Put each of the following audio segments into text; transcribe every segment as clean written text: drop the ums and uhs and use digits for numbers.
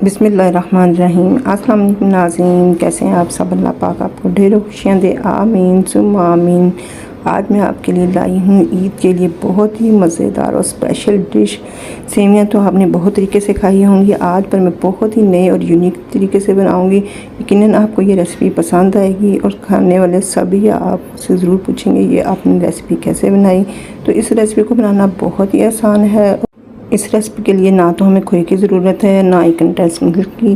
बिस्मिल्लाहिर्रहमानिर्रहीम। अस्सलाम वालेकुम नाज़रीन, कैसे हैं आप सब। अल्लाह पाक आपको ढेरों खुशियाँ दे, आमीन सुम्मा आमीन। आज मैं आपके लिए लाई हूँ ईद के लिए बहुत ही मज़ेदार और स्पेशल डिश। सेवियाँ तो आपने बहुत तरीके से खाई होंगी, आज पर मैं बहुत ही नए और यूनिक तरीके से बनाऊँगी। यकीनन आपको ये रेसिपी पसंद आएगी और खाने वाले सभी आपसे ज़रूर पूछेंगे ये आपने रेसिपी कैसे बनाई। तो इस रेसिपी को बनाना बहुत ही आसान है। इस रेसिपी के लिए ना तो हमें खोए की ज़रूरत है, ना ही कंडेंस मिल्क की,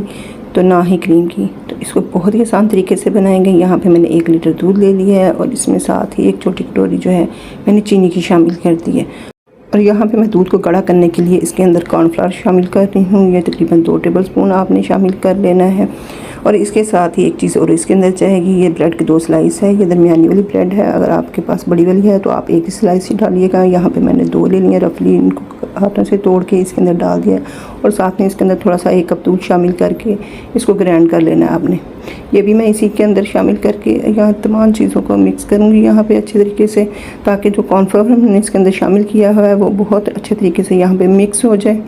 तो ना ही क्रीम की। तो इसको बहुत ही आसान तरीके से बनाएंगे। यहाँ पे मैंने 1 लीटर दूध ले लिया है और इसमें साथ ही एक छोटी कटोरी जो है मैंने चीनी की शामिल कर दी है। और यहाँ पे मैं दूध को गाढ़ा करने के लिए इसके अंदर कॉर्नफ्लावर शामिल कर रही हूँ। ये तकरीबन 2 टेबलस्पून आपने शामिल कर लेना है। और इसके साथ ही एक चीज़ और इसके अंदर जाएगी, ये ब्रेड की 2 स्लाइस है। ये दरमियानी वाली ब्रेड है, अगर आपके पास बड़ी वाली है तो आप 1 ही स्लाइस ही डालिएगा। यहाँ पे मैंने 2 ले लिए रफली, इनको हाथों से तोड़ के इसके अंदर डाल दिया। और साथ में इसके अंदर थोड़ा सा 1 कप दूध शामिल करके इसको ग्राइंड कर लेना है आपने। ये भी मैं इसी के अंदर शामिल करके यहाँ तमाम चीज़ों को मिक्स करूँगी यहाँ पे अच्छे तरीके से, ताकि जो कॉर्नफ्लावर हमने इसके अंदर शामिल किया हुआ है वो बहुत अच्छे तरीके से यहाँ पे मिक्स हो जाए।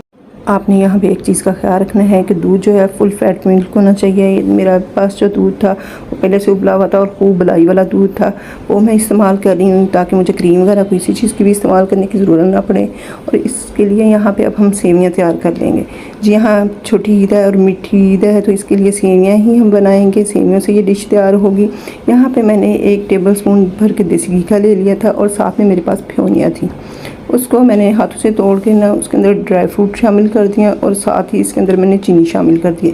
आपने यहाँ पे एक चीज़ का ख्याल रखना है कि दूध जो है फुल फैट मिल्क होना चाहिए। मेरा पास जो दूध था वो पहले से उबला हुआ था और खूब मलाई वाला दूध था, वो मैं इस्तेमाल कर रही हूँ ताकि मुझे क्रीम वगैरह किसी चीज़ की भी इस्तेमाल करने की ज़रूरत ना पड़े। और इसके लिए यहाँ पे अब हम सेवियाँ तैयार कर लेंगे। जी हाँ, छोटी ईद है और मीठी ईद है, तो इसके लिए सेवियाँ ही हम बनाएंगे। सेवियों से ये डिश तैयार होगी। यहाँ पर मैंने 1 टेबलस्पून भर के देसी घी का ले लिया था और साथ में मेरे पास फ्योनिया थी, उसको मैंने हाथों से तोड़ के ना उसके अंदर ड्राई फ्रूट शामिल कर दिया और साथ ही इसके अंदर मैंने चीनी शामिल कर दी।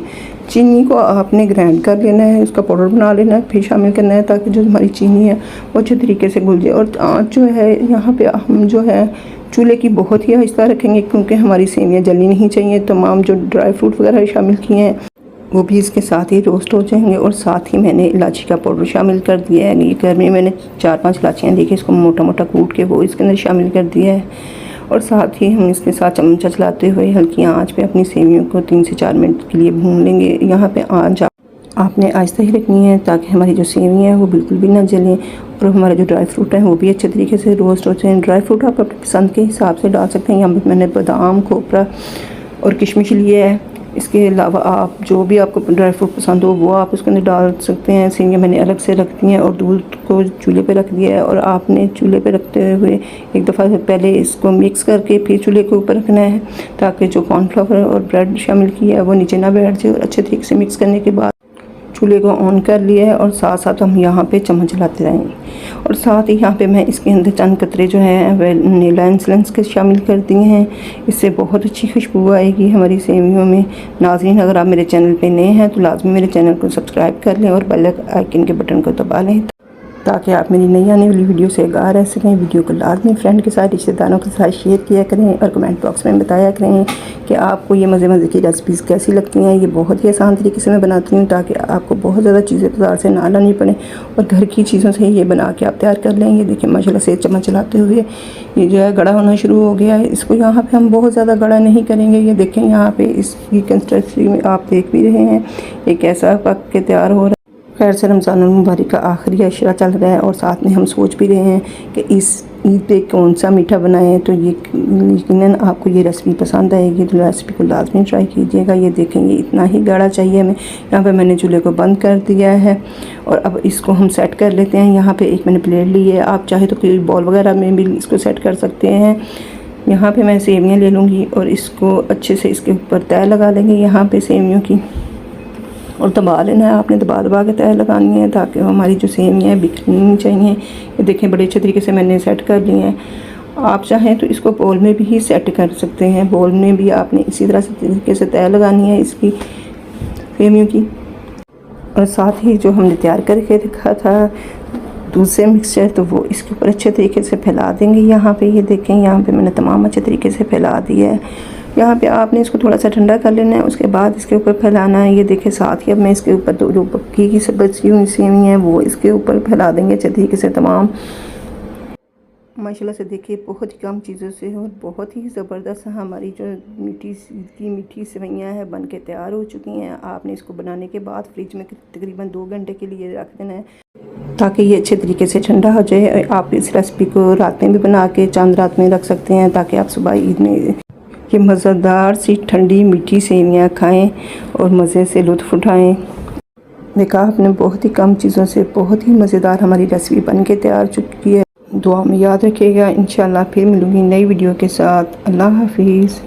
चीनी को आपने ग्राइंड कर लेना है, उसका पाउडर बना लेना है, फिर शामिल करना है ताकि जो हमारी चीनी है वो अच्छे तरीके से घुल जाए। और आँच जो है यहाँ पे हम जो है चूल्हे की बहुत ही आहिस्ता रखेंगे, क्योंकि हमारी सेवियाँ जलनी नहीं चाहिए। तमाम जो ड्राई फ्रूट वगैरह शामिल किए हैं वो भी इसके साथ ही रोस्ट हो जाएंगे। और साथ ही मैंने इलायची का पाउडर शामिल कर दिया है। ये घर में मैंने 4-5 इलायचियाँ लेके इसको मोटा मोटा कूट के वो इसके अंदर शामिल कर दिया है। और साथ ही हम इसके साथ चमचा चलाते हुए हल्की आंच पे अपनी सेवियों को 3 से 4 मिनट के लिए भून लेंगे। यहाँ पे आंच आपने आहिस्ता ही रखनी है ताकि हमारी जो सेवियाँ हैं वो बिल्कुल भी ना जलें और हमारा जो ड्राई फ्रूट है वो भी अच्छे तरीके से रोस्ट हो जाए। ड्राई फ्रूट आप अपनी पसंद के हिसाब से डाल सकते हैं। यहाँ पर मैंने बादाम, खोपरा और किशमिश लिए है। इसके अलावा आप जो भी आपको ड्राई फ्रूट पसंद हो वो आप उसके अंदर डाल सकते हैं। सेवियाँ मैंने अलग से रख दी हैं और दूध को चूल्हे पे रख दिया है। और आपने चूल्हे पे रखते हुए एक दफ़ा से पहले इसको मिक्स करके फिर चूल्हे के ऊपर रखना है, ताकि जो कॉर्नफ्लावर और ब्रेड शामिल किया है वो नीचे ना बैठ जाए। और अच्छे तरीके से मिक्स करने के बाद चूल्हे को ऑन कर लिया है और साथ साथ हम यहाँ पे चम्मच चलाते रहेंगे। और साथ ही यहाँ पे मैं इसके अंदर चंद कतरे जो हैं वनीला एसेंस के शामिल कर दिए हैं। इससे बहुत अच्छी खुशबू आएगी हमारी सेवियों में। नाज़रीन, अगर आप मेरे चैनल पे नए हैं तो लाजमी मेरे चैनल को सब्सक्राइब कर लें और बेल आइकन के बटन को दबा लें, ताकि आप मेरी नई आने वाली वीडियो से आगाह रह सकें। वीडियो को लाजमी फ्रेंड के साथ, रिश्तेदारों के साथ शेयर किया करें और कमेंट बॉक्स में बताया करें कि आपको ये मज़े की रेसिपीज़ कैसी लगती हैं। ये बहुत ही आसान तरीके से मैं बनाती हूँ ताकि आपको बहुत ज़्यादा चीज़ें बाजार से ना लानी पड़े और घर की चीज़ों से ये बना के आप तैयार कर लें। ये देखिए माशाल्लाह से चम्मच चलाते हुए ये जो है गाढ़ा होना शुरू हो गया है। इसको यहाँ पर हम बहुत ज़्यादा गाढ़ा नहीं करेंगे। ये देखें यहाँ पर इसकी कंसिस्टेंसी में आप देख भी रहे हैं, एक ऐसा पक के तैयार हो रहा है। खैर से रमज़ान मुबारक का आखिरी अशरा चल रहा है और साथ में हम सोच भी रहे हैं कि इस ईद पे कौन सा मीठा बनाएं। तो ये यकीनन आपको ये रेसिपी पसंद आएगी, तो रेसिपी को लाजमी ट्राई कीजिएगा। ये देखेंगे इतना ही गाढ़ा चाहिए हमें। यहाँ पे मैंने चूल्हे को बंद कर दिया है और अब इसको हम सेट कर लेते हैं। यहाँ पे एक मैंने प्लेट ली है, आप चाहे तो कोई बॉल वगैरह में भी इसको सेट कर सकते हैं। यहाँ पर मैं सेवियाँ ले लूँगी और इसको अच्छे से इसके ऊपर तय लगा लेंगे यहाँ पर सेवियों की, और दबा लेना है। आपने दबा के तय लगानी है ताकि हमारी जो सेवियाँ हैं बिखरनी नहीं चाहिए। ये देखें बड़े अच्छे तरीके से मैंने सेट कर लिए हैं। आप चाहें तो इसको बोल में भी सेट कर सकते हैं। बोल में भी आपने इसी तरह से तरीके से तय लगानी है इसकी सेवियों की। और साथ ही जो हमने तैयार करके रखा था दूसरे मिक्सचर, तो वो इसके ऊपर अच्छे तरीके से फैला देंगे। यहाँ पे ये देखें, यहाँ पे मैंने तमाम अच्छे तरीके से फैला दिया है। यहाँ पे आपने इसको थोड़ा सा ठंडा कर लेना है, उसके बाद इसके ऊपर फैलाना है। ये देखें साथ ही अब मैं इसके ऊपर जो पक्की की बची हुई सेवियाँ हैं वो इसके ऊपर फैला देंगे अच्छे तरीके से तमाम। माशाल्लाह से देखिए बहुत ही कम चीज़ों से और बहुत ही ज़बरदस्त हमारी जो मीठी सेवइयाँ हैं बन के तैयार हो चुकी हैं। आपने इसको बनाने के बाद फ्रिज में तकरीबन 2 घंटे के लिए रख देना है ताकि ये अच्छे तरीके से ठंडा हो जाए। आप इस रेसिपी को रात में भी बना के चांद रात में रख सकते हैं ताकि आप सुबह ईद में ये मज़ेदार सी ठंडी मीठी सेवियाँ खाएं और मज़े से लुत्फ़ उठाएं। देखा आपने, बहुत ही कम चीज़ों से बहुत ही मज़ेदार हमारी रेसिपी बन के तैयार चुकी है। दुआ में याद रखिएगा। इंशाल्लाह फिर मिलूँगी नई वीडियो के साथ। अल्लाह हाफिज़।